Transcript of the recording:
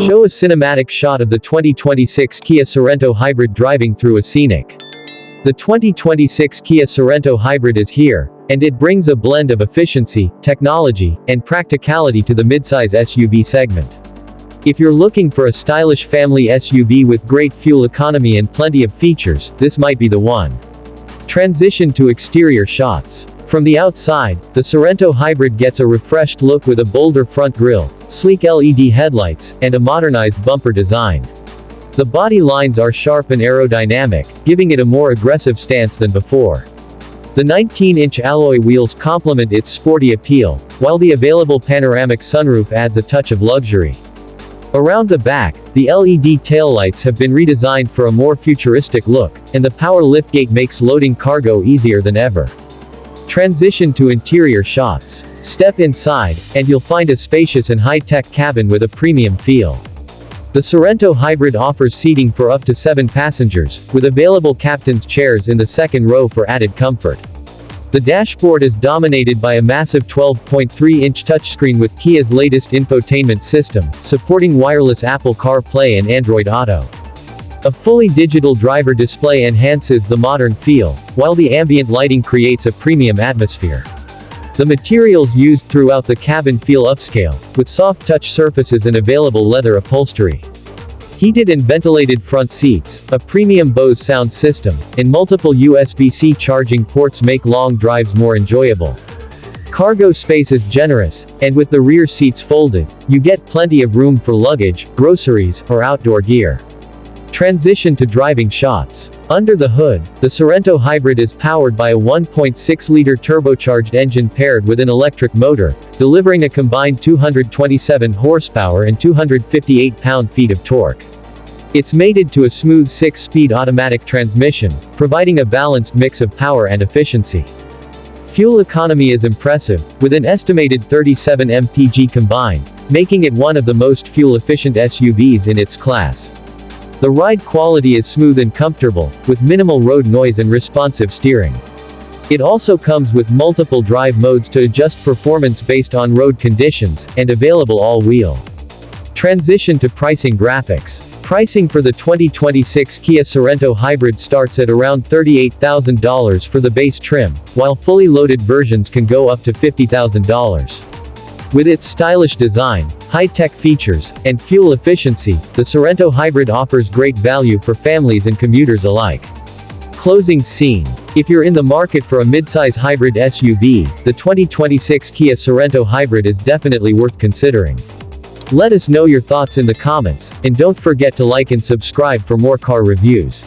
Show a cinematic shot of the 2026 Kia Sorento Hybrid driving through a scenic. The 2026 Kia Sorento Hybrid is here, and it brings a blend of efficiency, technology, and practicality to the midsize SUV segment. If you're looking for a stylish family SUV with great fuel economy and plenty of features, this might be the one. Transition to exterior shots. From the outside, the Sorento Hybrid gets a refreshed look with a bolder front grille, sleek LED headlights, and a modernized bumper design. The body lines are sharp and aerodynamic, giving it a more aggressive stance than before. The 19-inch alloy wheels complement its sporty appeal, while the available panoramic sunroof adds a touch of luxury. Around the back, the LED taillights have been redesigned for a more futuristic look, and the power liftgate makes loading cargo easier than ever. Transition to interior shots. Step inside, and you'll find a spacious and high-tech cabin with a premium feel. The Sorento Hybrid offers seating for up to 7 passengers, with available captain's chairs in the second row for added comfort. The dashboard is dominated by a massive 12.3-inch touchscreen with Kia's latest infotainment system, supporting wireless Apple CarPlay and Android Auto. A fully digital driver display enhances the modern feel, while the ambient lighting creates a premium atmosphere. The materials used throughout the cabin feel upscale, with soft touch surfaces and available leather upholstery. Heated and ventilated front seats, a premium Bose sound system, and multiple USB-C charging ports make long drives more enjoyable. Cargo space is generous, and with the rear seats folded, you get plenty of room for luggage, groceries, or outdoor gear. Transition to driving shots. Under the hood, the Sorento Hybrid is powered by a 1.6-liter turbocharged engine paired with an electric motor, delivering a combined 227 horsepower and 258 pound-feet of torque. It's mated to a smooth 6-speed automatic transmission, providing a balanced mix of power and efficiency. Fuel economy is impressive, with an estimated 37 mpg combined, making it one of the most fuel-efficient SUVs in its class. The ride quality is smooth and comfortable, with minimal road noise and responsive steering. It also comes with multiple drive modes to adjust performance based on road conditions, and available all-wheel. Transition to pricing graphics. Pricing for the 2026 Kia Sorento Hybrid starts at around $38,000 for the base trim, while fully loaded versions can go up to $50,000. With its stylish design, high-tech features, and fuel efficiency, the Sorento Hybrid offers great value for families and commuters alike. Closing scene. If you're in the market for a midsize hybrid SUV, the 2026 Kia Sorento Hybrid is definitely worth considering. Let us know your thoughts in the comments, and don't forget to like and subscribe for more car reviews.